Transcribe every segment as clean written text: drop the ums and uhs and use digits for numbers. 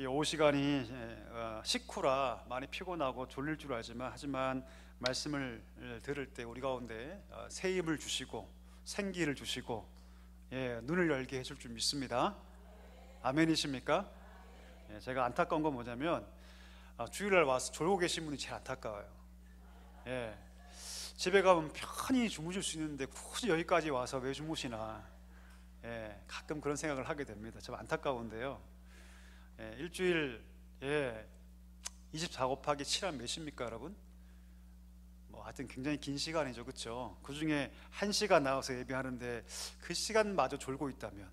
이 오후 시간이 식후라 많이 피곤하고 졸릴 줄 알지만 하지만 말씀을 들을 때 우리 가운데 새 힘을 주시고 생기를 주시고 눈을 열게 해줄 줄 믿습니다. 아멘이십니까? 제가 안타까운 건 뭐냐면 주일날 와서 졸고 계신 분이 제일 안타까워요. 집에 가면 편히 주무실 수 있는데 굳이 여기까지 와서 왜 주무시나, 가끔 그런 생각을 하게 됩니다. 참 안타까운데요. 일주일 24 곱하기 7은 몇입니까 여러분? 하여튼 굉장히 긴 시간이죠, 그렇죠? 그 중에 1시간 나와서 예배하는데 그 시간마저 졸고 있다면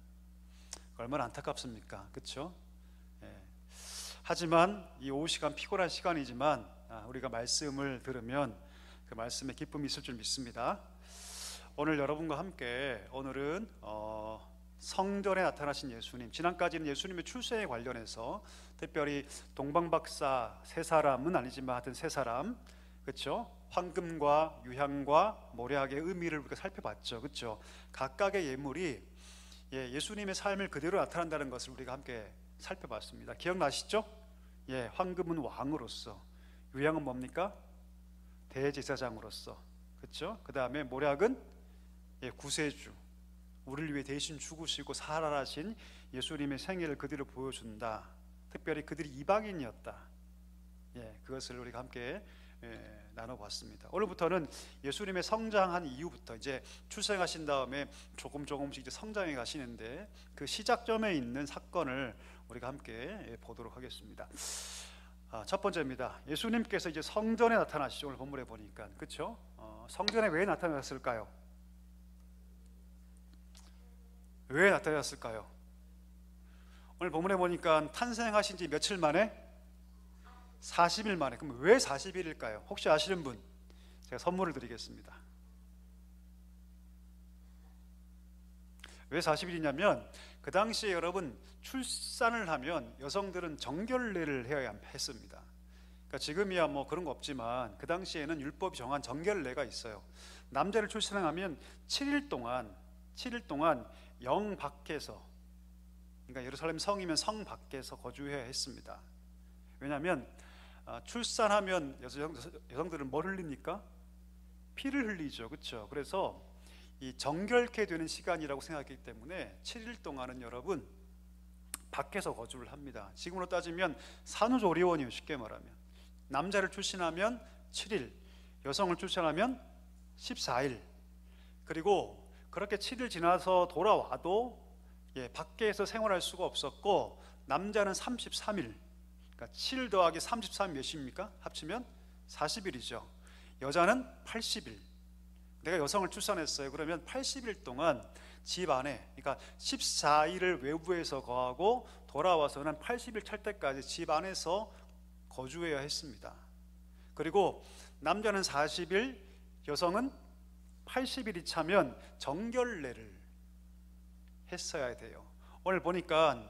얼마나 안타깝습니까, 그렇죠? 하지만 이 오후 시간 피곤한 시간이지만 우리가 말씀을 들으면 그 말씀에 기쁨이 있을 줄 믿습니다. 오늘 여러분과 함께 오늘은 성전에 나타나신 예수님, 지난까지는 예수님의 출생에 관련해서 특별히 동방박사 세 사람은 아니지만 하여튼 세 사람, 그렇죠? 황금과 유향과 모략의 의미를 우리가 살펴봤죠, 그렇죠? 각각의 예물이 예수님의 삶을 그대로 나타난다는 것을 우리가 함께 살펴봤습니다. 기억나시죠? 황금은 왕으로서, 유향은 뭡니까? 대제사장으로서, 그렇죠? 그 다음에 모략은 구세주, 우리를 위해 대신 죽으시고 살아나신 예수님의 생애를 그대로 보여준다. 특별히 그들이 이방인이었다. 그것을 우리가 함께 나눠봤습니다. 오늘부터는 예수님의 성장한 이후부터 이제 출생하신 다음에 조금씩 이제 성장해 가시는데 그 시작점에 있는 사건을 우리가 함께 보도록 하겠습니다. 첫 번째입니다. 예수님께서 이제 성전에 나타나시죠. 오늘 본문에 보니까, 그렇죠? 성전에 왜 나타나셨을까요? 왜 나타났을까요? 오늘 본문에 보니까 탄생하신 지 며칠 만에? 40일 만에. 그럼 왜 40일일까요? 혹시 아시는 분? 제가 선물을 드리겠습니다. 왜 40일이냐면 그 당시에 여러분 출산을 하면 여성들은 정결례를 해야 했습니다. 그러니까 지금이야 뭐 그런 거 없지만 그 당시에는 율법이 정한 정결례가 있어요. 남자를 출산하면 7일 동안 영 밖에서, 그러니까 예루살렘 성이면 성 밖에서 거주해야 했습니다. 왜냐하면 출산하면 여성들은 뭘 흘립니까? 피를 흘리죠, 그렇죠? 그래서 이 정결케 되는 시간이라고 생각했기 때문에 7일 동안은 여러분 밖에서 거주를 합니다. 지금으로 따지면 산후조리원이에요, 쉽게 말하면. 남자를 출산하면 7일, 여성을 출산하면 14일. 그리고 그렇게 7일 지나서 돌아와도 밖에서 생활할 수가 없었고, 남자는 33일, 그러니까 7 더하기 33 몇입니까? 합치면 40일이죠. 여자는 80일. 내가 여성을 출산했어요. 그러면 80일 동안 집 안에, 그러니까 14일을 외부에서 거하고 돌아와서는 80일 찰 때까지 집 안에서 거주해야 했습니다. 그리고 남자는 40일, 여성은 80일이 차면 정결례를 했어야 돼요. 오늘 보니까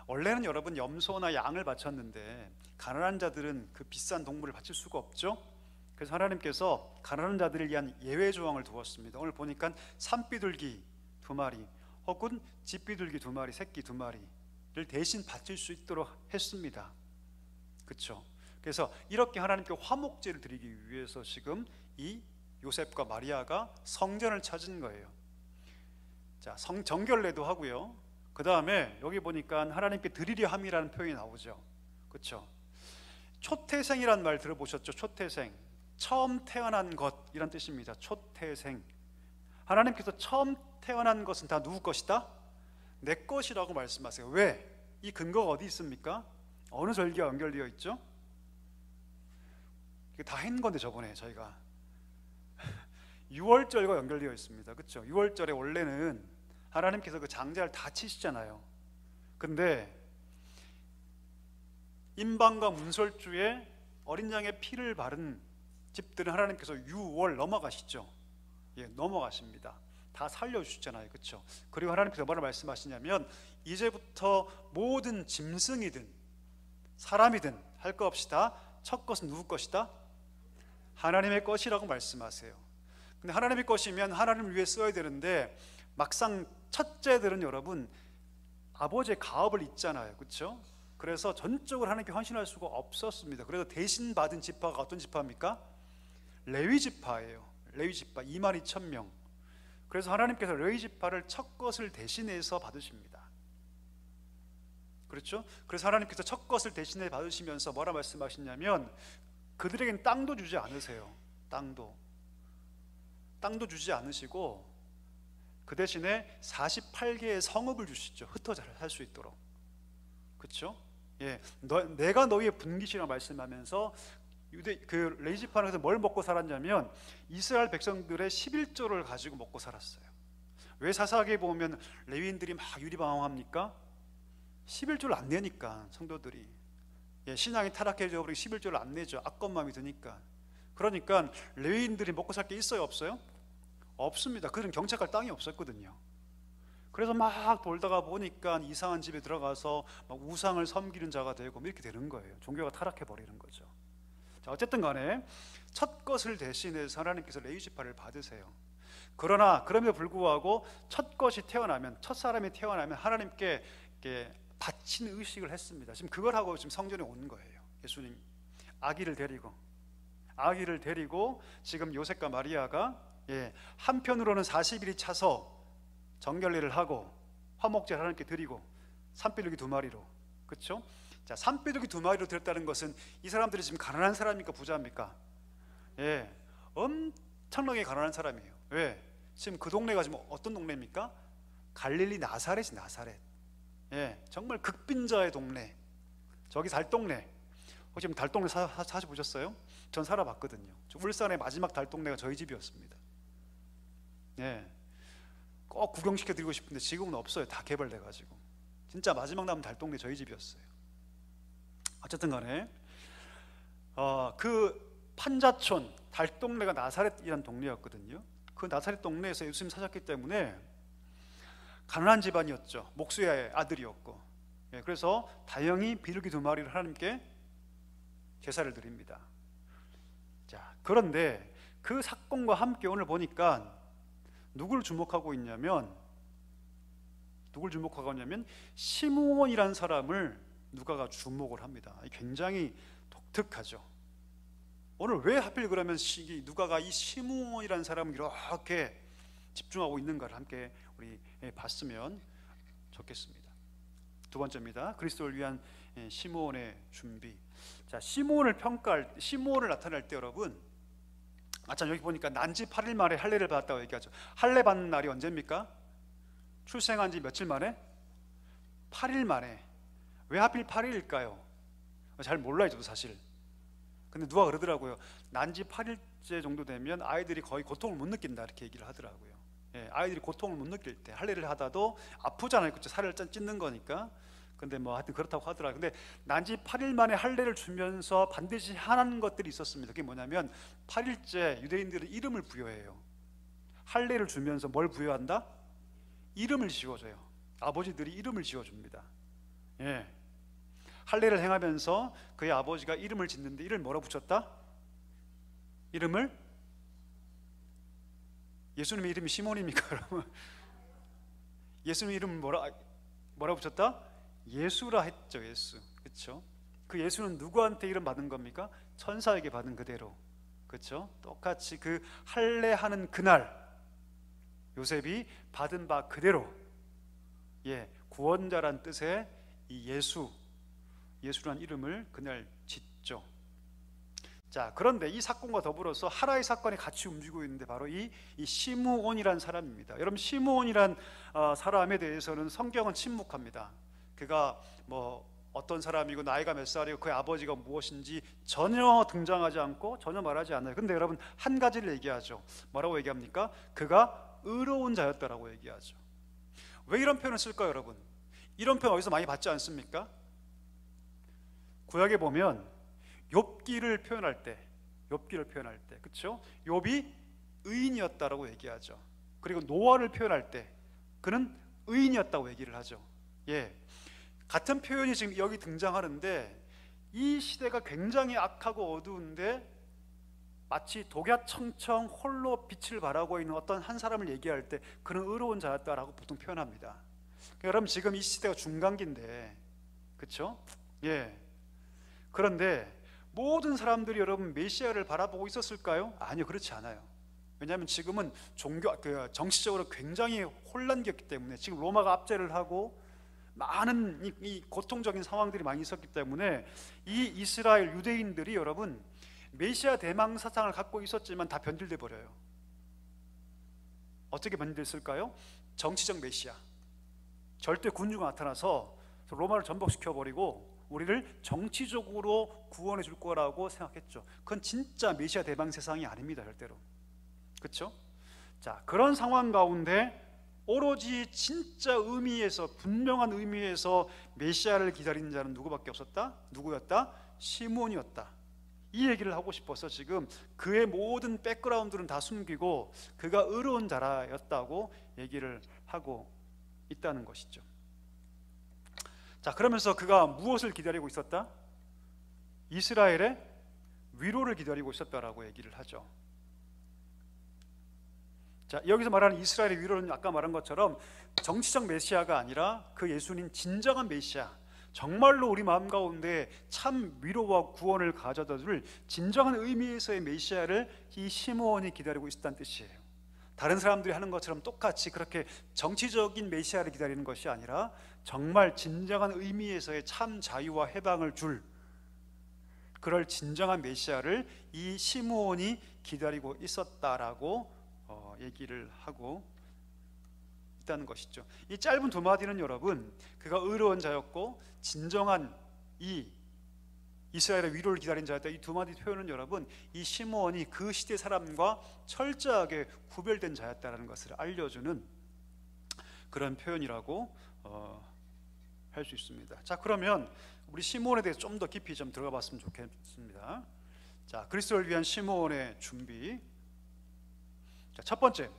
원래는 여러분 염소나 양을 바쳤는데 가난한 자들은 그 비싼 동물을 바칠 수가 없죠. 그래서 하나님께서 가난한 자들을 위한 예외 조항을 두었습니다. 오늘 보니까 산비둘기 2마리 혹은 집비둘기 2마리, 새끼 2마리를 대신 바칠 수 있도록 했습니다. 그렇죠? 그래서 이렇게 하나님께 화목제를 드리기 위해서 지금 이 요셉과 마리아가 성전을 찾은 거예요. 자, 정결례도 하고요. 그 다음에 여기 보니까 하나님께 드리려 함이라는 표현이 나오죠. 그렇죠? 초태생이라는 말 들어보셨죠? 초태생, 처음 태어난 것 이란 뜻입니다. 초태생. 하나님께서 처음 태어난 것은 다 누구 것이다? 내 것이라고 말씀하세요. 왜? 이 근거가 어디 있습니까? 어느 절기와 연결되어 있죠? 이게 다 한 건데 저번에 저희가 6월절과 연결되어 있습니다. 그렇죠? 6월절에 원래는 하나님께서 그 장자를 다 치시잖아요. 근데 임방과 문설주에 어린 양의 피를 바른 집들은 하나님께서 6월 넘어가시죠. 넘어가십니다. 다 살려주시잖아요. 그렇죠? 그리고 하나님께서 뭐라 말씀하시냐면 이제부터 모든 짐승이든 사람이든 할 것 없이 다 첫 것은 누구 것이다? 하나님의 것이라고 말씀하세요. 근데 하나님의 것이면 하나님을 위해 써야 되는데 막상 첫째들은 여러분 아버지의 가업을 잊잖아요. 그렇죠? 그래서 전적으로 하나님께 헌신할 수가 없었습니다. 그래서 대신 받은 지파가 어떤 지파입니까? 레위 지파예요. 레위 지파 22,000명. 그래서 하나님께서 레위 지파를 첫 것을 대신해서 받으십니다. 그렇죠? 그래서 하나님께서 첫 것을 대신해 받으시면서 뭐라 말씀하시냐면 그들에겐 땅도 주지 않으세요. 땅도 주지 않으시고 그 대신에 48개의 성읍을 주시죠. 흩어져 살 수 있도록. 그렇죠? 예, 내가 너희의 분깃이라 말씀하면서 그 레위 지파는 뭘 먹고 살았냐면 이스라엘 백성들의 11조를 가지고 먹고 살았어요. 왜 사사기에 보면 레위인들이 막 유리방황합니까? 11조를 안 내니까 성도들이, 예, 신앙이 타락해져 버리고 11조를 안 내죠. 악건 마음이 드니까. 그러니까 레위인들이 먹고 살 게 있어요, 없어요? 없습니다. 그들은 경작할 땅이 없었거든요. 그래서 막 돌다가 보니까 이상한 집에 들어가서 막 우상을 섬기는 자가 되고 이렇게 되는 거예요. 종교가 타락해 버리는 거죠. 자, 어쨌든 간에 첫 것을 대신해서 하나님께서 레위 지파를 받으세요. 그러나 그럼에도 불구하고 첫 것이 태어나면, 첫 사람이 태어나면 하나님께 이렇게 바치는 의식을 했습니다. 지금 그걸 하고 지금 성전에 온 거예요. 예수님 아기를 데리고 지금 요셉과 마리아가, 예, 한편으로는 40일이 차서 정결례를 하고 화목제를 하나님께 드리고 산비둘기 2마리로, 그렇죠? 자, 산비둘기 2마리로 드렸다는 것은 이 사람들이 지금 가난한 사람입니까, 부자입니까? 예, 엄청나게 가난한 사람이에요. 왜? 지금 그 동네가 지금 어떤 동네입니까? 갈릴리 나사렛이 나사렛. 예, 정말 극빈자의 동네. 저기 달동네. 혹시 달동네 사시 보셨어요? 전 살아봤거든요. 울산의 마지막 달동네가 저희 집이었습니다. 예, 꼭 구경시켜드리고 싶은데 지금은 없어요. 다 개발돼가지고. 진짜 마지막 남은 달동네 저희 집이었어요. 어쨌든 간에 그 판자촌 달동네가 나사렛이라는 동네였거든요. 그 나사렛 동네에서 예수님 사셨기 때문에 가난한 집안이었죠. 목수의 아들이었고, 예, 그래서 다행히 비둘기 2마리를 하나님께 제사를 드립니다. 자, 그런데 그 사건과 함께 오늘 보니까 누굴 주목하고 있냐면 시므온이라는 사람을 누가가 주목을 합니다. 굉장히 독특하죠. 오늘 왜 하필 그러면 누가가 이 시므온이라는 사람을 이렇게 집중하고 있는가를 함께 우리 봤으면 좋겠습니다. 두 번째입니다. 그리스도를 위한 시므온의 준비. 자, 시므온을 나타낼 때 여러분, 참 여기 보니까 난지 8일 만에 할례를 받았다고 얘기하죠. 할례 받는 날이 언제입니까? 출생한 지 며칠 만에? 8일 만에. 왜 하필 8일일까요? 잘 몰라요, 저도 사실. 근데 누가 그러더라고요. 난지 8일째 정도 되면 아이들이 거의 고통을 못 느낀다, 이렇게 얘기를 하더라고요. 예, 아이들이 고통을 못 느낄 때 할례를 하다도 아프잖아요. 그렇죠? 살을 찢는 거니까. 근데 뭐 하여튼 그렇다고 하더라고요. 근데 난지 8일 만에 할례를 주면서 반드시 하는 것들이 있었습니다. 그게 뭐냐면 8일째 유대인들은 이름을 부여해요. 할례를 주면서 뭘 부여한다? 이름을 지어줘요. 아버지들이 이름을 지어줍니다. 예, 할례를 행하면서 그의 아버지가 이름을 짓는데 이름을 뭐라고 붙였다? 예수님의 이름이 시몬입니까? 여러분, 예수님의 이름을 뭐라 붙였다? 예수라 했죠. 예수. 그렇죠? 그 예수는 누구한테 이름 받은 겁니까? 천사에게 받은 그대로. 그렇죠? 똑같이 그 할례하는 그날 요셉이 받은 바 그대로, 예, 구원자란 뜻의 이 예수란 이름을 그날 짓죠. 자, 그런데 이 사건과 더불어서 하나의 사건이 같이 움직이고 있는데 바로 이 시므온이라는 사람입니다. 여러분, 시므온이란 사람에 대해서는 성경은 침묵합니다. 그가 뭐 어떤 사람이고 나이가 몇 살이고 그의 아버지가 무엇인지 전혀 등장하지 않고 전혀 말하지 않아요. 근데 여러분, 한 가지를 얘기하죠. 뭐라고 얘기합니까? 그가 의로운 자였다라고 얘기하죠. 왜 이런 표현을 쓸까요, 여러분? 이런 표현 어디서 많이 봤지 않습니까? 구약에 보면 욥기를 표현할 때, 그렇죠? 욥이 의인이었다라고 얘기하죠. 그리고 노아를 표현할 때 그는 의인이었다고 얘기를 하죠. 예, 같은 표현이 지금 여기 등장하는데 이 시대가 굉장히 악하고 어두운데 마치 독야청청 홀로 빛을 발하고 있는 어떤 한 사람을 얘기할 때 그는 의로운 자였다라고 보통 표현합니다. 여러분, 지금 이 시대가 중간기인데, 그렇죠? 예. 그런데 모든 사람들이 여러분 메시아를 바라보고 있었을까요? 아니요, 그렇지 않아요. 왜냐하면 지금은 정치적으로 굉장히 혼란기였기 때문에, 지금 로마가 압제를 하고 많은 이 고통적인 상황들이 많이 있었기 때문에 이 이스라엘 유대인들이 여러분 메시아 대망 사상을 갖고 있었지만 다 변질돼 버려요. 어떻게 변질됐을까요? 정치적 메시아, 절대 군주가 나타나서 로마를 전복시켜 버리고 우리를 정치적으로 구원해 줄 거라고 생각했죠. 그건 진짜 메시아 대망 세상이 아닙니다, 절대로. 그렇죠? 자, 그런 상황 가운데 오로지 진짜 의미에서, 분명한 의미에서 메시아를 기다리는 자는 누구밖에 없었다? 누구였다? 시므온이었다. 이 얘기를 하고 싶어서 지금 그의 모든 백그라운드는 다 숨기고 그가 의로운 자라였다고 얘기를 하고 있다는 것이죠. 자, 그러면서 그가 무엇을 기다리고 있었다? 이스라엘의 위로를 기다리고 있었다라고 얘기를 하죠. 자, 여기서 말하는 이스라엘의 위로는 아까 말한 것처럼 정치적 메시아가 아니라 그 예수님 진정한 메시아, 정말로 우리 마음 가운데 참 위로와 구원을 가져다 줄 진정한 의미에서의 메시아를 이 시므온이 기다리고 있었다는 뜻이에요. 다른 사람들이 하는 것처럼 똑같이 그렇게 정치적인 메시아를 기다리는 것이 아니라 정말 진정한 의미에서의 참 자유와 해방을 줄 그럴 진정한 메시아를 이 시므온이 기다리고 있었다라고 얘기를 하고 있다는 것이죠. 이 짧은 두 마디는 여러분, 그가 의로운 자였고 진정한 이 이스라엘의 위로를 기다린 자였다, 이 두 마디 표현은 여러분, 이 시므온이 그 시대 사람과 철저하게 구별된 자였다라는 것을 알려주는 그런 표현이라고 할 수 있습니다. 자, 그러면 우리 시므온에 대해서 좀 더 깊이 좀 들어가 봤으면 좋겠습니다. 자, 그리스도를 위한 시므온의 준비. 자, 첫 번째,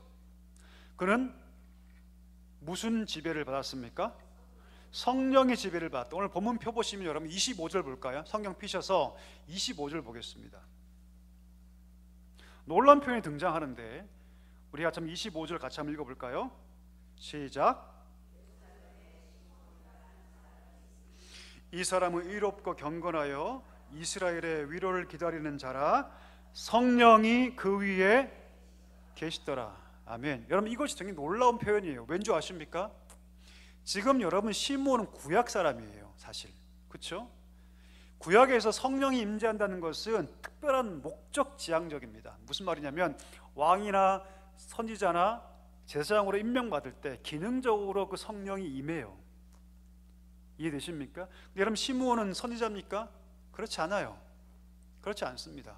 그는 무슨 지배를 받았습니까? 성령의 지배를 받았다. 오늘 본문 펴 보시면 여러분 25절 볼까요? 성경 피셔서 25절 보겠습니다. 놀라운 표현이 등장하는데 우리가 좀 25절 같이 한번 읽어볼까요? 시작. 이 사람은 의롭고 경건하여 이스라엘의 위로를 기다리는 자라, 성령이 그 위에 계시더라. 아멘. 여러분, 이것이 굉장히 놀라운 표현이에요. 왠지 아십니까? 지금 여러분 시므온은 구약 사람이에요, 사실. 그렇죠? 구약에서 성령이 임재한다는 것은 특별한 목적 지향적입니다. 무슨 말이냐면 왕이나 선지자나 제사장으로 임명받을 때 기능적으로 그 성령이 임해요. 이해되십니까? 여러분, 시므온은 선지자입니까? 그렇지 않아요. 그렇지 않습니다.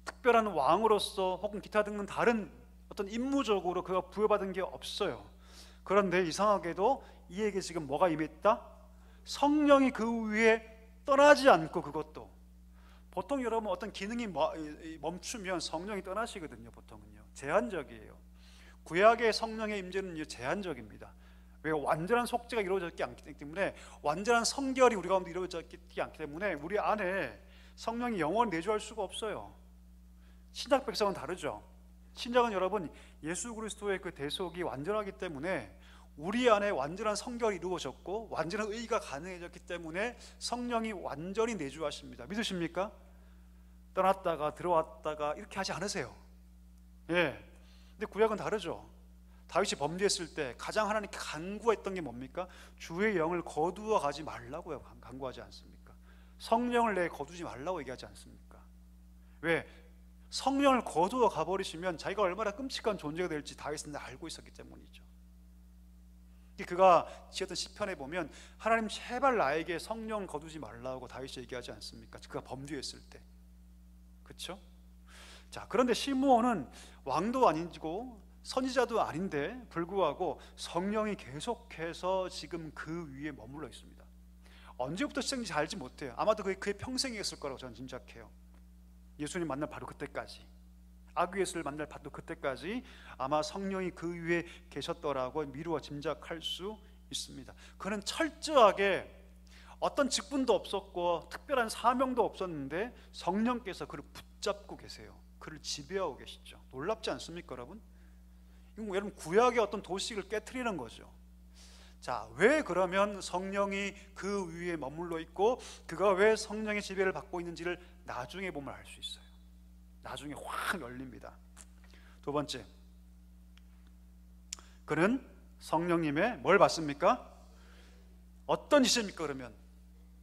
특별한 왕으로서 혹은 기타 등등 다른 어떤 임무적으로 그가 부여받은 게 없어요. 그런데 이상하게도 이에게 지금 뭐가 임했다? 성령이 그 위에 떠나지 않고, 그것도 보통 여러분 어떤 기능이 멈추면 성령이 떠나시거든요. 보통은요, 제한적이에요. 구약의 성령의 임재는 제한적입니다. 왜? 완전한 속죄가 이루어졌지 않기 때문에, 완전한 성결이 우리 가운데 이루어졌지 않기 때문에 우리 안에 성령이 영원히 내주할 수가 없어요. 신약 백성은 다르죠. 신약은 여러분 예수 그리스도의 그 대속이 완전하기 때문에 우리 안에 완전한 성결이 이루어졌고 완전한 의가 가능해졌기 때문에 성령이 완전히 내주하십니다. 믿으십니까? 떠났다가 들어왔다가 이렇게 하지 않으세요. 예. 근데 구약은 다르죠. 다윗이 범죄했을 때 가장 하나님께 간구했던 게 뭡니까? 주의 영을 거두어 가지 말라고요. 간구하지 않습니까? 성령을 내 거두지 말라고 얘기하지 않습니까? 왜? 성령을 거두어 가버리시면 자기가 얼마나 끔찍한 존재가 될지 다윗은 알고 있었기 때문이죠. 그가 지었던 시편에 보면 하나님 제발 나에게 성령 거두지 말라고 다윗이 얘기하지 않습니까? 그가 범죄했을 때. 그렇죠? 자, 그런데 시므온은 왕도 아니고 선지자도 아닌데 불구하고 성령이 계속해서 지금 그 위에 머물러 있습니다. 언제부터 시작인지 알지 못해요. 아마도 그의 평생이었을 거라고 저는 짐작해요. 예수님 만날 바로 그때까지, 아구 예수를 만날 바로 그때까지 아마 성령이 그 위에 계셨더라고 미루어 짐작할 수 있습니다. 그는 철저하게 어떤 직분도 없었고 특별한 사명도 없었는데 성령께서 그를 붙잡고 계세요. 그를 지배하고 계시죠. 놀랍지 않습니까, 여러분? 여러분, 구약의 어떤 도식을 깨트리는 거죠. 자, 왜 그러면 성령이 그 위에 머물러 있고 그가 왜 성령의 지배를 받고 있는지를 나중에 보면 알 수 있어요. 나중에 확 열립니다. 두 번째, 그는 성령님의 뭘 받습니까? 어떤 짓입니까? 그러면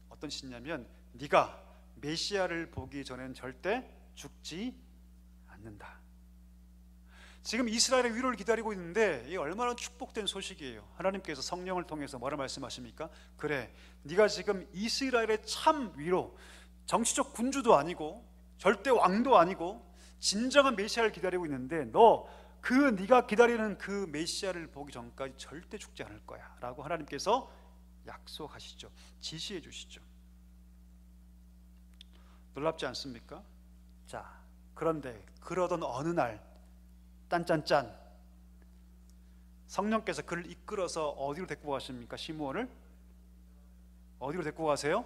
어떤 짓이냐면 네가 메시아를 보기 전엔 절대 죽지 않는다. 지금 이스라엘의 위로를 기다리고 있는데 이 얼마나 축복된 소식이에요. 하나님께서 성령을 통해서 뭐라 말씀하십니까? 그래, 네가 지금 이스라엘의 참 위로, 정치적 군주도 아니고 절대 왕도 아니고 진정한 메시아를 기다리고 있는데 네가 기다리는 그 메시아를 보기 전까지 절대 죽지 않을 거야 라고 하나님께서 약속하시죠. 지시해 주시죠. 놀랍지 않습니까? 자, 그런데 그러던 어느 날 짠짠짠, 성령께서 그를 이끌어서 어디로 데리고 가십니까? 시므온을 어디로 데리고 가세요?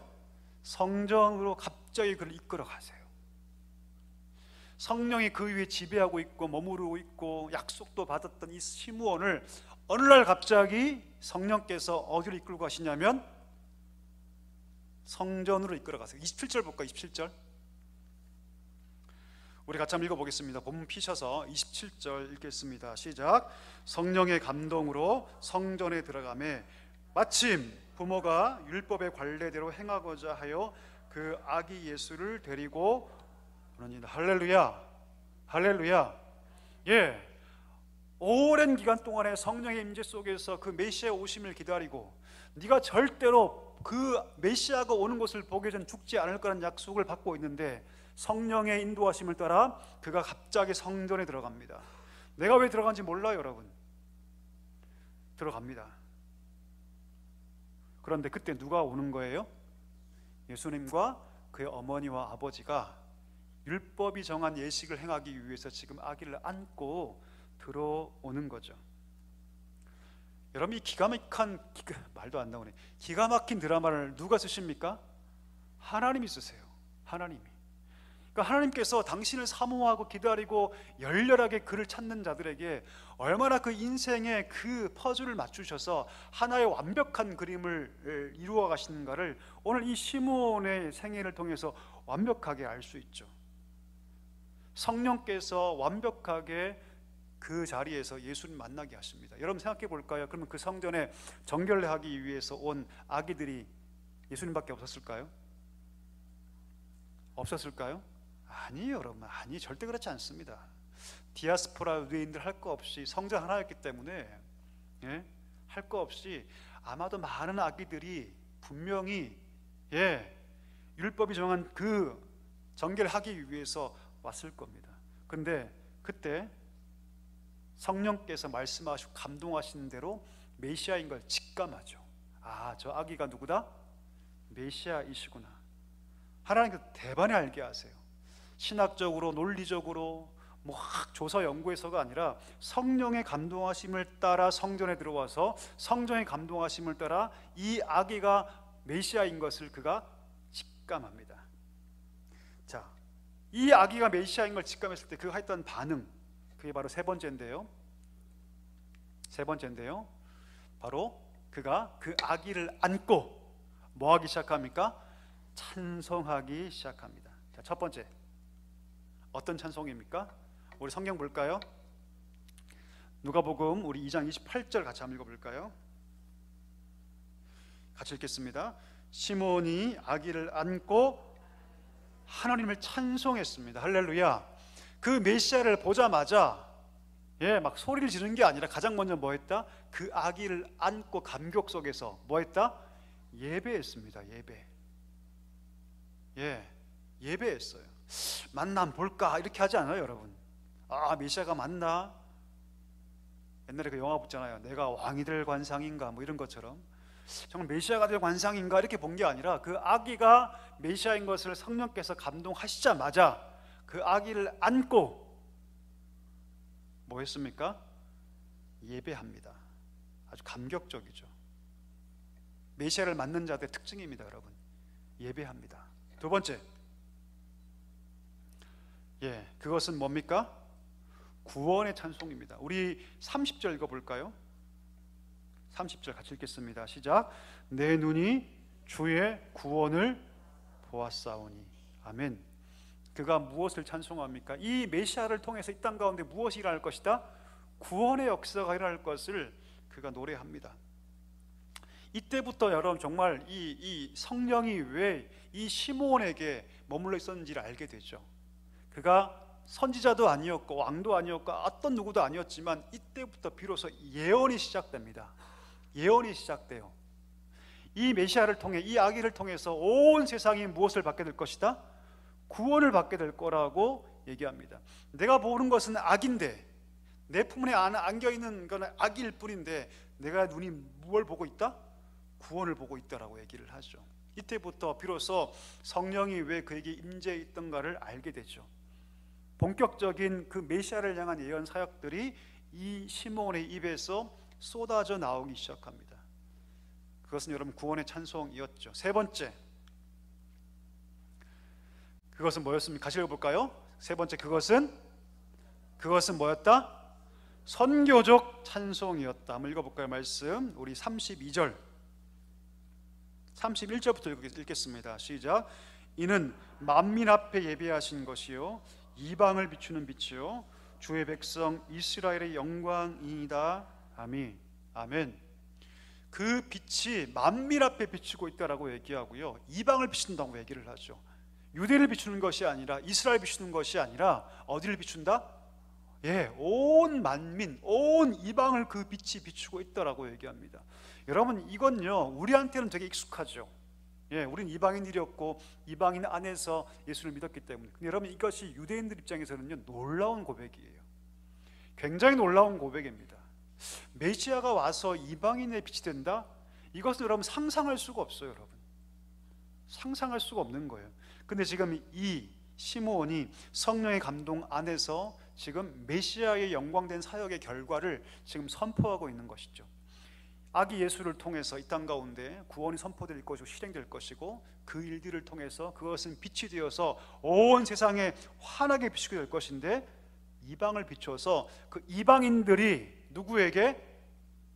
성전으로 갑자기 그를 이끌어 가세요. 성령이 그 위에 지배하고 있고 머무르고 있고 약속도 받았던 이 시므온을 어느 날 갑자기 성령께서 어디로 이끌고 가시냐면 성전으로 이끌어 가세요. 27절 볼까요? 27절 우리 같이 한번 읽어보겠습니다. 본문 피셔서 27절 읽겠습니다. 시작. 성령의 감동으로 성전에 들어가매 마침 부모가 율법의 관례대로 행하고자 하여 그 아기 예수를 데리고 오느니라. 할렐루야, 할렐루야. 예, 오랜 기간 동안에 성령의 임재 속에서 그 메시아 오심을 기다리고 네가 절대로 그 메시아가 오는 것을 보기 전 죽지 않을 거라는 약속을 받고 있는데 성령의 인도하심을 따라 그가 갑자기 성전에 들어갑니다. 내가 왜 들어간지 몰라요, 여러분. 들어갑니다. 그런데 그때 누가 오는 거예요? 예수님과 그의 어머니와 아버지가 율법이 정한 예식을 행하기 위해서 지금 아기를 안고 들어오는 거죠. 여러분, 이 말도 안 나오네. 기가 막힌 드라마를 누가 쓰십니까? 하나님이 쓰세요. 하나님이. 그러니까 하나님께서 당신을 사모하고 기다리고 열렬하게 그를 찾는 자들에게 얼마나 그 인생의 그 퍼즐을 맞추셔서 하나의 완벽한 그림을 이루어 가시는가를 오늘 이 시므온의 생애를 통해서 완벽하게 알 수 있죠. 성령께서 완벽하게 그 자리에서 예수님 만나게 하십니다. 여러분 생각해 볼까요? 그러면 그 성전에 정결하기 위해서 온 아기들이 예수님밖에 없었을까요? 없었을까요? 아니에요, 여러분. 아니, 절대 그렇지 않습니다. 디아스포라 유대인들 할 거 없이 성전 하나였기 때문에 할 거 없이 아마도 많은 아기들이 분명히 율법이 정한 그 정결하기 위해서 왔을 겁니다. 근데 그때 성령께서 말씀하시고 감동하시는 대로 메시아인 걸 직감하죠. 아, 저 아기가 누구다? 메시아이시구나. 하나님께서 대반에 알게 하세요. 신학적으로 논리적으로 조사 연구해서가 아니라 성령의 감동하심을 따라 성전에 들어와서 성령의 감동하심을 따라 이 아기가 메시아인 것을 그가 직감합니다. 자, 이 아기가 메시아인 걸 직감했을 때 그가 했던 반응, 그게 바로 세 번째인데요. 바로 그가 그 아기를 안고 뭐 하기 시작합니까? 찬송하기 시작합니다. 자, 첫 번째, 어떤 찬송입니까? 우리 성경 볼까요? 누가복음 우리 2장 28절 같이 한번 읽어볼까요? 같이 읽겠습니다. 시몬이 아기를 안고 하나님을 찬송했습니다. 할렐루야. 그 메시아를 보자마자 막 소리를 지르는 게 아니라 가장 먼저 뭐 했다? 그 아기를 안고 감격 속에서 뭐 했다? 예배했습니다. 예배했어요. 만남 볼까 이렇게 하지 않아요, 여러분. 아, 메시아가 맞나? 옛날에 그 영화 봤잖아요. 내가 왕이 될 관상인가 뭐 이런 것처럼 정말 메시아가 될 관상인가 이렇게 본 게 아니라 그 아기가 메시아인 것을 성령께서 감동하시자마자 그 아기를 안고 뭐 했습니까? 예배합니다. 아주 감격적이죠. 메시아를 맞는 자들의 특징입니다, 여러분. 예배합니다. 두 번째, 그것은 뭡니까? 구원의 찬송입니다. 우리 30절 읽어볼까요? 30절 같이 읽겠습니다. 시작. 내 눈이 주의 구원을 보았사오니. 아멘. 그가 무엇을 찬송합니까? 이 메시아를 통해서 이 땅 가운데 무엇이 일어날 것이다? 구원의 역사가 일어날 것을 그가 노래합니다. 이때부터 여러분 정말 이 성령이 왜 이 시므온에게 머물러 있었는지를 알게 되죠. 그가 선지자도 아니었고 왕도 아니었고 어떤 누구도 아니었지만 이때부터 비로소 예언이 시작됩니다. 예언이 시작돼요. 이 메시아를 통해, 이 아기를 통해서 온 세상이 무엇을 받게 될 것이다? 구원을 받게 될 거라고 얘기합니다. 내가 보는 것은 악인데, 내 품에 안겨있는 건 악일 뿐인데 내가 눈이 무엇을 보고 있다? 구원을 보고 있다라고 얘기를 하죠. 이때부터 비로소 성령이 왜 그에게 임재해 있던가를 알게 되죠. 본격적인 그 메시아를 향한 예언 사역들이 이 시므온의 입에서 쏟아져 나오기 시작합니다. 그것은 여러분 구원의 찬송이었죠. 세 번째, 그것은 뭐였습니까? 같이 읽어볼까요? 세 번째, 그것은 뭐였다? 선교적 찬송이었다. 한번 읽어볼까요? 말씀 우리 32절 31절부터 읽겠습니다. 시작. 이는 만민 앞에 예비하신 것이요 이방을 비추는 빛이요 주의 백성 이스라엘의 영광이다. 아멘. 아멘. 그 빛이 만민 앞에 비추고 있다라고 얘기하고요, 이방을 비춘다고 얘기를 하죠. 유대를 비추는 것이 아니라, 이스라엘 비추는 것이 아니라 어디를 비춘다? 온 만민, 온 이방을 그 빛이 비추고 있다라고 얘기합니다. 여러분, 이건요 우리한테는 되게 익숙하죠. 우린 이방인들이었고 이방인 안에서 예수를 믿었기 때문에. 근데 여러분, 이것이 유대인들 입장에서는요 놀라운 고백이에요. 굉장히 놀라운 고백입니다. 메시아가 와서 이방인의 빛이 된다? 이것은 여러분 상상할 수가 없어요. 여러분, 상상할 수가 없는 거예요. 근데 지금 이 시므온이 성령의 감동 안에서 지금 메시아의 영광된 사역의 결과를 지금 선포하고 있는 것이죠. 아기 예수를 통해서 이 땅 가운데 구원이 선포될 것이고 실행될 것이고, 그 일들을 통해서 그것은 빛이 되어서 온 세상에 환하게 비추게 될 것인데, 이방을 비춰서 그 이방인들이 누구에게?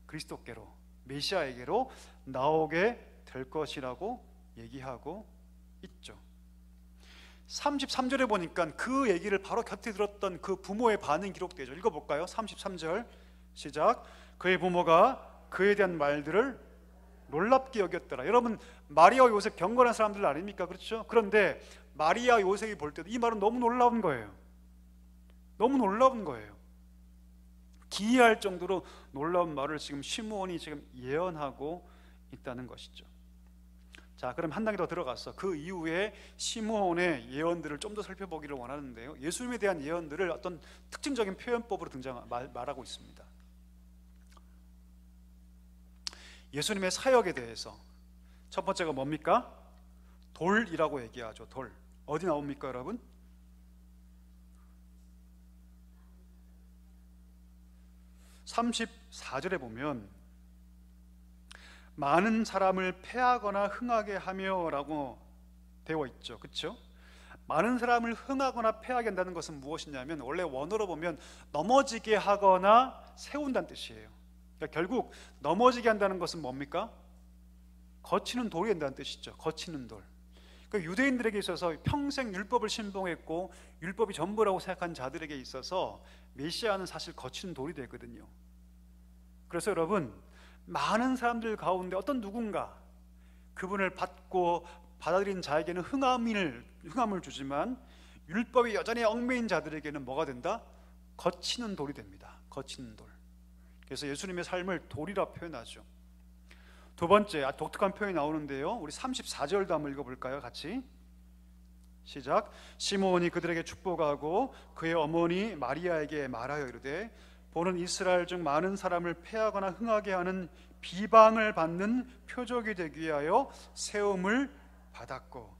그리스도께로, 메시아에게로 나오게 될 것이라고 얘기하고 있죠. 33절에 보니까 그 얘기를 바로 곁에 들었던 그 부모의 반응이 기록되죠. 읽어볼까요? 33절 시작. 그의 부모가 그에 대한 말들을 놀랍게 여겼더라. 여러분, 마리아와 요셉 경건한 사람들 아닙니까? 그렇죠? 그런데 마리아 요셉이 볼 때도 이 말은 너무 놀라운 거예요. 너무 놀라운 거예요. 기이할 정도로 놀라운 말을 지금 시므온이 지금 예언하고 있다는 것이죠. 자, 그럼 한 단계 더 들어가서 그 이후에 시므온의 예언들을 좀 더 살펴보기를 원하는데요, 예수님에 대한 예언들을 어떤 특징적인 표현법으로 말하고 있습니다. 예수님의 사역에 대해서 첫 번째가 뭡니까? 돌이라고 얘기하죠. 돌. 어디 나옵니까 여러분? (34절에) 보면 많은 사람을 패하거나 흥하게 하며 라고 되어 있죠. 그렇죠? 많은 사람을 흥하거나 패하게 한다는 것은 무엇이냐면, 원래 원어로 보면 넘어지게 하거나 세운다는 뜻이에요. 그러니까 결국 넘어지게 한다는 것은 뭡니까? 거치는 돌이 된다는 뜻이죠. 거치는 돌. 그러니까 유대인들에게 있어서 평생 율법을 신봉했고 율법이 전부라고 생각한 자들에게 있어서 메시아는 사실 거치는 돌이 되거든요. 그래서 여러분, 많은 사람들 가운데 어떤 누군가 그분을 받고 받아들인 자에게는 흥함을 주지만, 율법이 여전히 얽매인 자들에게는 뭐가 된다? 거치는 돌이 됩니다. 거치는 돌. 그래서 예수님의 삶을 돌이라 표현하죠. 두 번째, 독특한 표현이 나오는데요, 우리 34절도 한번 읽어볼까요? 같이 시작. 시므온이 그들에게 축복하고 그의 어머니 마리아에게 말하여 이르되, 보는 이스라엘 중 많은 사람을 패하거나 흥하게 하는 비방을 받는 표적이 되기 위하여 세움을 받았고.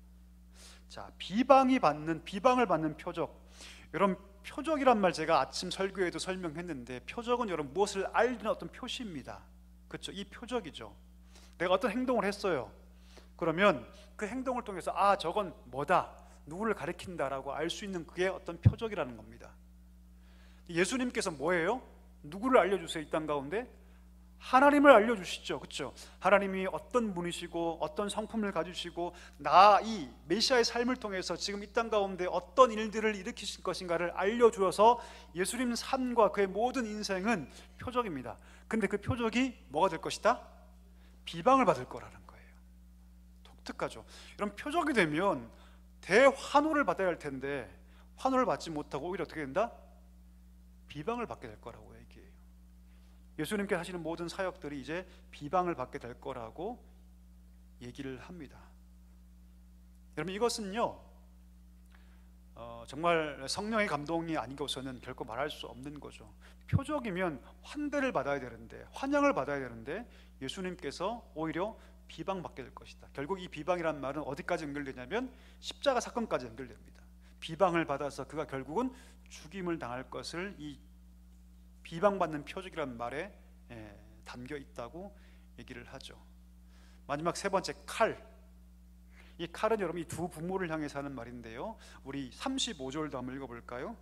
자, 비방을 받는 표적. 여러분, 표적이란 말 제가 아침 설교에도 설명했는데, 표적은 여러분 무엇을 알리는 어떤 표시입니다. 그렇죠? 이 표적이죠. 내가 어떤 행동을 했어요. 그러면 그 행동을 통해서 저건 뭐다, 누구를 가리킨다라고 알 수 있는 그게 어떤 표적이라는 겁니다. 예수님께서 뭐예요? 누구를 알려주세요? 이 땅 가운데 하나님을 알려주시죠. 그렇죠? 하나님이 어떤 분이시고 어떤 성품을 가지시고 나 이 메시아의 삶을 통해서 지금 이 땅 가운데 어떤 일들을 일으키실 것인가를 알려주어서 예수님 삶과 그의 모든 인생은 표적입니다. 근데 그 표적이 뭐가 될 것이다? 비방을 받을 거라는 거예요. 독특하죠. 이런 표적이 되면 대환호를 받아야 할 텐데 환호를 받지 못하고 오히려 어떻게 된다? 비방을 받게 될 거라고 얘기해요. 예수님께 하시는 모든 사역들이 이제 비방을 받게 될 거라고 얘기를 합니다. 여러분, 이것은요 정말 성령의 감동이 아니고서는 결코 말할 수 없는 거죠. 표적이면 환대를 받아야 되는데, 환영을 받아야 되는데 예수님께서 오히려 비방받게 될 것이다. 결국 이 비방이란 말은 어디까지 연결되냐면 십자가 사건까지 연결됩니다. 비방을 받아서 그가 결국은 죽임을 당할 것을 이 비방받는 표적이라는 말에 담겨 있다고 얘기를 하죠. 마지막 세 번째, 칼. 이 칼은 여러분 이 두 부모를 향해서 하는 말인데요, 우리 35절도 한번 읽어볼까요?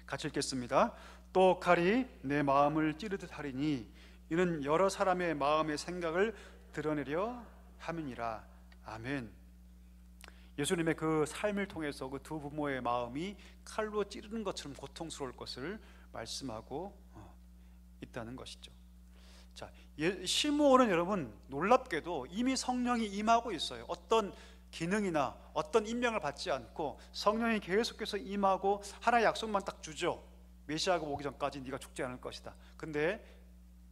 같이 읽겠습니다. 또 칼이 내 마음을 찌르듯 하리니 이는 여러 사람의 마음의 생각을 드러내려 함이니라. 아멘. 예수님의 그 삶을 통해서 그 두 부모의 마음이 칼로 찌르는 것처럼 고통스러울 것을 말씀하고 있다는 것이죠. 자, 시므온은 여러분 놀랍게도 이미 성령이 임하고 있어요. 어떤 기능이나 어떤 임명을 받지 않고 성령이 계속해서 임하고 하나의 약속만 딱 주죠. 메시아가 오기 전까지 네가 죽지 않을 것이다. 근데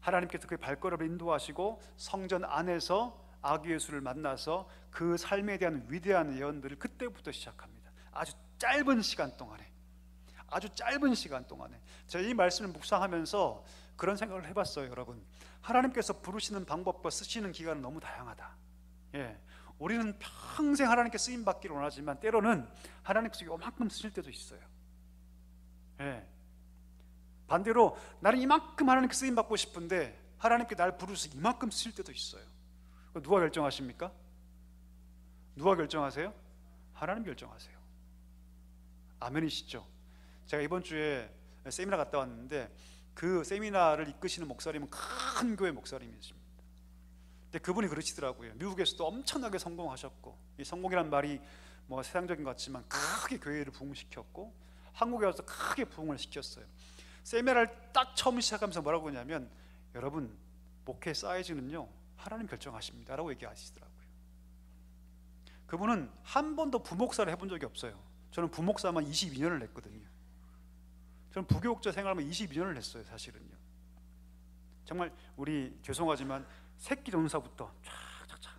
하나님께서 그의 발걸음을 인도하시고 성전 안에서 아기 예수를 만나서 그 삶에 대한 위대한 예언들을 그때부터 시작합니다. 아주 짧은 시간 동안에, 아주 짧은 시간 동안에. 제가 이 말씀을 묵상하면서 그런 생각을 해봤어요. 여러분, 하나님께서 부르시는 방법과 쓰시는 기간은 너무 다양하다. 우리는 평생 하나님께 쓰임받기를 원하지만 때로는 하나님께서 요만큼 쓰실 때도 있어요. 반대로 나는 이만큼 하나님께 쓰임받고 싶은데 하나님께 날 부르셔서 이만큼 쓰실 때도 있어요. 누가 결정하십니까? 누가 결정하세요? 하나님 결정하세요. 아멘이시죠? 제가 이번 주에 세미나 갔다 왔는데 그 세미나를 이끄시는 목사님은 큰 교회 목사님이십니다. 근데 그분이 그러시더라고요. 미국에서도 엄청나게 성공하셨고, 이 성공이란 말이 뭐 세상적인 것 같지만 크게 교회를 부흥시켰고 한국에 와서 크게 부흥을 시켰어요. 세미나를 딱 처음 시작하면서 뭐라고 하냐면, 여러분 목회 사이즈는요 하나님 결정하십니다 라고 얘기하시더라고요. 그분은 한 번도 부목사를 해본 적이 없어요. 저는 부목사만 22년을 했거든요. 저는 부교육자 생활만 22년을 했어요. 사실은요. 정말 우리 죄송하지만 새끼 전사부터 쫙쫙쫙.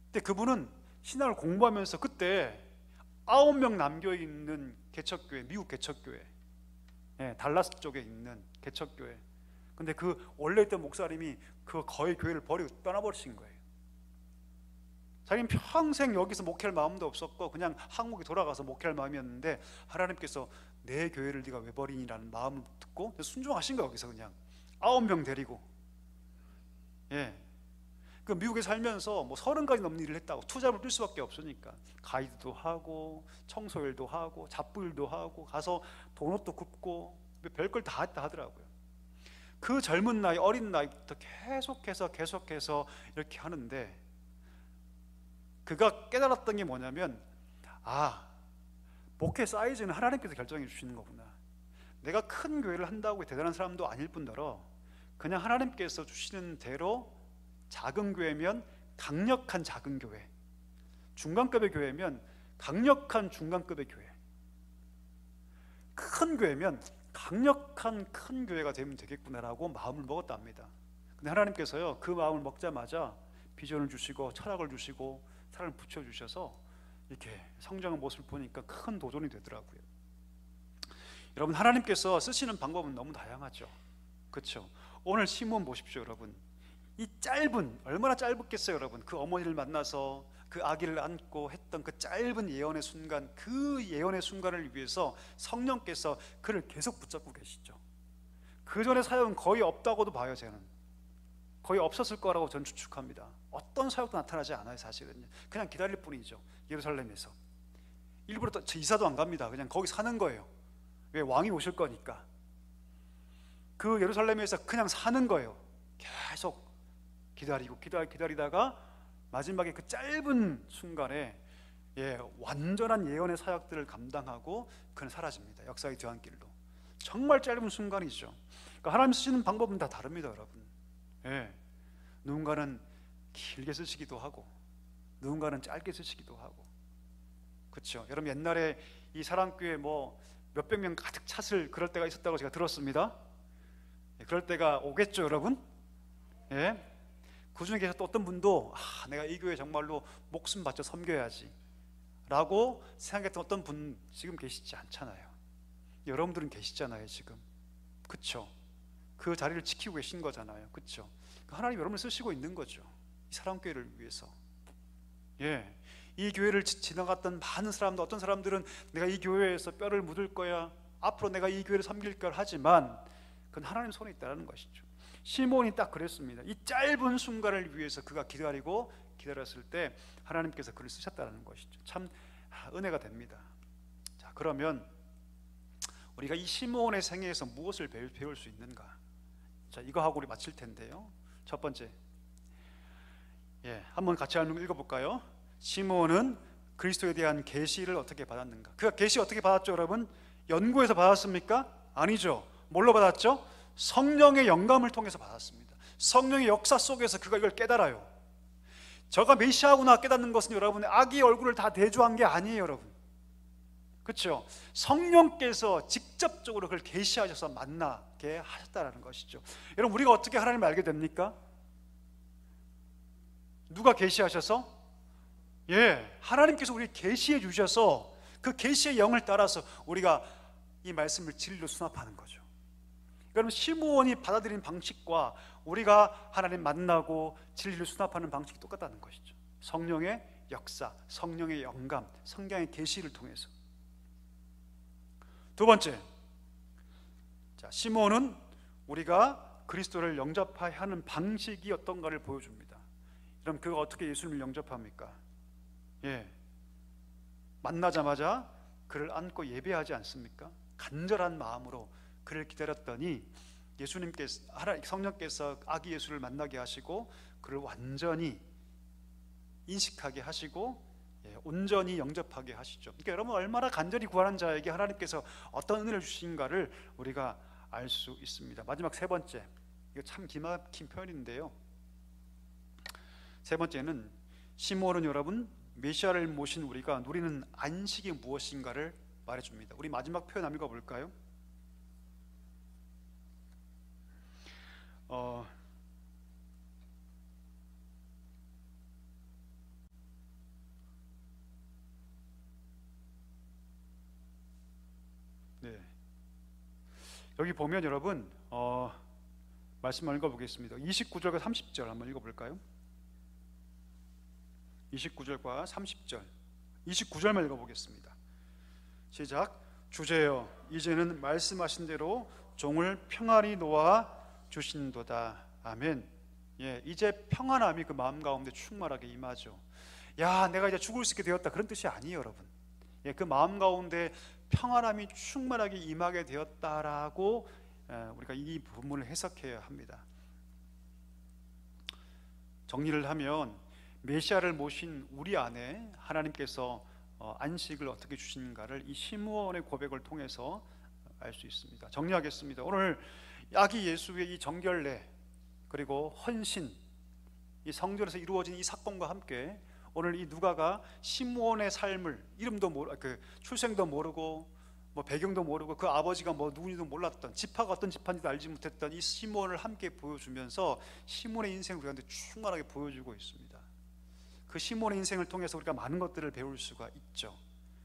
근데 그분은 신학을 공부하면서 그때 9명 남겨있는 개척교회, 미국 개척교회, 달라스 쪽에 있는 개척교회. 근데 그 원래 있던 목사님이 그 거의 교회를 버리고 떠나버리신 거예요. 자기는 평생 여기서 목회할 마음도 없었고 그냥 한국에 돌아가서 목회할 마음이었는데 하나님께서 내 교회를 네가 왜 버리니라는 마음을 듣고 순종하신 거예요. 여기서 그냥 9명 데리고. 그 미국에 살면서 뭐 30가지 넘는 일을 했다고. 투잡을 뛸 수밖에 없으니까 가이드도 하고 청소일도 하고 잡부일도 하고 가서 도넛도 굽고 별걸 다 했다 하더라고요. 그 젊은 나이, 어린 나이부터 계속해서 이렇게 하는데 그가 깨달았던 게 뭐냐면, 목회 사이즈는 하나님께서 결정해 주시는 거구나. 내가 큰 교회를 한다고 대단한 사람도 아닐 뿐더러 그냥 하나님께서 주시는 대로 작은 교회면 강력한 작은 교회, 중간급의 교회면 강력한 중간급의 교회, 큰 교회면 강력한 큰 교회가 되면 되겠구나라고 마음을 먹었답니다. 근데 하나님께서요 그 마음을 먹자마자 비전을 주시고 철학을 주시고 사랑을 붙여주셔서 이렇게 성장한 모습을 보니까 큰 도전이 되더라고요. 여러분, 하나님께서 쓰시는 방법은 너무 다양하죠. 그렇죠? 오늘 시므온 보십시오. 여러분, 이 짧은, 얼마나 짧았겠어요. 여러분, 그 어머니를 만나서 그 아기를 안고 했던 그 짧은 예언의 순간, 그 예언의 순간을 위해서 성령께서 그를 계속 붙잡고 계시죠. 그 전에 사역은 거의 없다고도 봐요. 저는 거의 없었을 거라고 저는 추측합니다. 어떤 사역도 나타나지 않아요. 사실은 그냥 기다릴 뿐이죠. 예루살렘에서 일부러 저 이사도 안 갑니다. 그냥 거기 사는 거예요. 왜? 왕이 오실 거니까. 그 예루살렘에서 그냥 사는 거예요. 계속 기다리고 기다리다가 마지막에 그 짧은 순간에 완전한 예언의 사역들을 감당하고 그는 사라집니다. 역사의 뒤안길로. 정말 짧은 순간이죠. 그러니까 하나님 쓰시는 방법은 다 다릅니다, 여러분. 누군가는 길게 쓰시기도 하고 누군가는 짧게 쓰시기도 하고. 그렇죠? 여러분, 옛날에 이 사랑교회 몇백 명 가득 찼을 그럴 때가 있었다고 제가 들었습니다. 그럴 때가 오겠죠, 여러분? 그 중에 계셔 또 어떤 분도 내가 이 교회 정말로 목숨 바쳐 섬겨야지 라고 생각했던 어떤 분 지금 계시지 않잖아요. 여러분들은 계시잖아요, 지금. 그쵸? 그 자리를 지키고 계신 거잖아요. 그쵸? 하나님 여러분을 쓰시고 있는 거죠. 이 사랑교회를 위해서. 이 교회를 지나갔던 많은 사람들, 어떤 사람들은 내가 이 교회에서 뼈를 묻을 거야, 앞으로 내가 이 교회를 섬길 걸, 하지만 그건 하나님 손에 있다는 것이죠. 시몬이 딱 그랬습니다. 이 짧은 순간을 위해서 그가 기다렸을 때 하나님께서 그를 쓰셨다는 것이죠. 참 은혜가 됩니다. 자, 그러면 우리가 이 시몬의 생애에서 무엇을 배울 수 있는가? 자, 이거 하고 우리 마칠 텐데요. 첫 번째, 한번 같이 한번 읽어볼까요? 시몬은 그리스도에 대한 계시를 어떻게 받았는가? 그가 계시 어떻게 받았죠, 여러분? 연구에서 받았습니까? 아니죠. 뭘로 받았죠? 성령의 영감을 통해서 받았습니다. 성령의 역사 속에서 그가 이걸 깨달아요. 저가 메시아구나 깨닫는 것은 여러분의 악의 얼굴을 다 대조한 게 아니에요, 여러분. 그렇죠? 성령께서 직접적으로 그걸 계시하셔서 만나게 하셨다는 것이죠. 여러분, 우리가 어떻게 하나님을 알게 됩니까? 누가 계시하셔서? 하나님께서 우리 계시해 주셔서 그 계시의 영을 따라서 우리가 이 말씀을 진리로 수납하는 거죠. 여러분, 시므온이 받아들인 방식과 우리가 하나님 만나고 진리를 수납하는 방식이 똑같다는 것이죠. 성령의 역사, 성령의 영감, 성경의 계시를 통해서. 두 번째, 시므온은 우리가 그리스도를 영접해야 하는 방식이 어떤가를 보여줍니다. 그럼 그가 어떻게 예수님을 영접합니까? 만나자마자 그를 안고 예배하지 않습니까? 간절한 마음으로 그를 기다렸더니 예수님께서, 성령께서 아기 예수를 만나게 하시고 그를 완전히 인식하게 하시고 온전히 영접하게 하시죠. 그러니까 여러분, 얼마나 간절히 구하는 자에게 하나님께서 어떤 은혜를 주신가를 우리가 알 수 있습니다. 마지막 세 번째, 이거 참 기막힌 표현인데요. 세 번째는 시므온은 여러분, 메시아를 모신 우리가 누리는 안식이 무엇인가를 말해줍니다. 우리 마지막 표현 한번 읽어볼까요? 여기 보면 여러분, 말씀을 읽어보겠습니다. 29절과 30절 한번 읽어볼까요? 29절과 30절, 29절만 읽어보겠습니다. 시작. 주제여, 이제는 말씀하신 대로 종을 평안히 놓아 주신도다. 아멘. 이제 평안함이 그 마음 가운데 충만하게 임하죠. 내가 이제 죽을 수 있게 되었다, 그런 뜻이 아니에요, 여러분. 그 마음 가운데 평안함이 충만하게 임하게 되었다라고 우리가 이 부분을 해석해야 합니다. 정리를 하면 메시아를 모신 우리 안에 하나님께서 안식을 어떻게 주시는가를 이 시므온의 고백을 통해서 알 수 있습니다. 정리하겠습니다. 오늘 아기 예수의 이 정결례 그리고 헌신, 이 성전에서 이루어진 이 사건과 함께 오늘 이 누가가 시므온의 삶을, 이름도 출생도 모르고 배경도 모르고 그 아버지가 누군지도 몰랐던, 지파가 어떤 지파인지도 알지 못했던 이 시므온을 함께 보여주면서 시므온의 인생을 우리한테 충만하게 보여주고 있습니다. 그 시므온의 인생을 통해서 우리가 많은 것들을 배울 수가 있죠.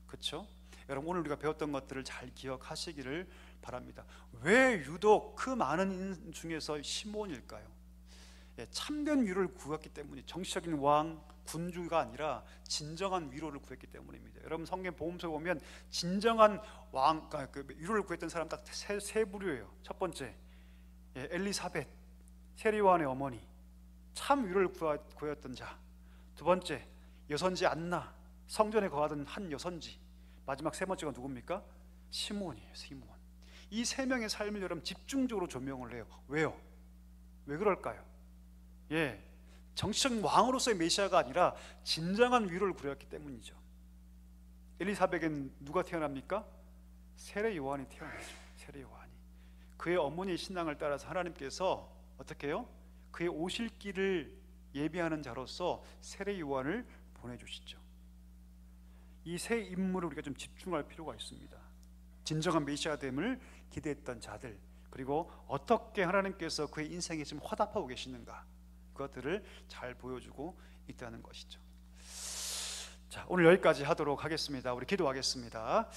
그렇죠? 여러분, 오늘 우리가 배웠던 것들을 잘 기억하시기를 바랍니다. 왜 유독 그 많은 인 중에서 시므온일까요? 참된 위로를 구했기 때문에, 정치적인 왕, 군주가 아니라 진정한 위로를 구했기 때문입니다. 여러분, 성경 복음서에 보면 진정한 왕, 위로를 구했던 사람 딱 세 부류예요. 첫 번째, 엘리사벳, 세리와의 어머니, 참 위로를 구했던 자. 두 번째, 여선지 안나, 성전에 거하던 한 여선지. 마지막 세 번째가 누굽니까? 시므온이에요. 시므온. 이 세 명의 삶을 여러분 집중적으로 조명을 해요. 왜요? 왜 그럴까요? 예, 정치적 왕으로서의 메시아가 아니라 진정한 위로를 구했기 때문이죠. 엘리사벳은 누가 태어납니까? 세례 요한이 태어나죠. 세례 요한이. 그의 어머니의 신앙을 따라서 하나님께서 어떻게 해요? 그의 오실 길을 예비하는 자로서 세례 요한을 보내주시죠. 이 세 인물을 우리가 좀 집중할 필요가 있습니다. 진정한 메시아됨을 기대했던 자들, 그리고 어떻게 하나님께서 그의 인생에 지금 화답하고 계시는가, 그것들을 잘 보여주고 있다는 것이죠. 자, 오늘 여기까지 하도록 하겠습니다. 우리 기도하겠습니다.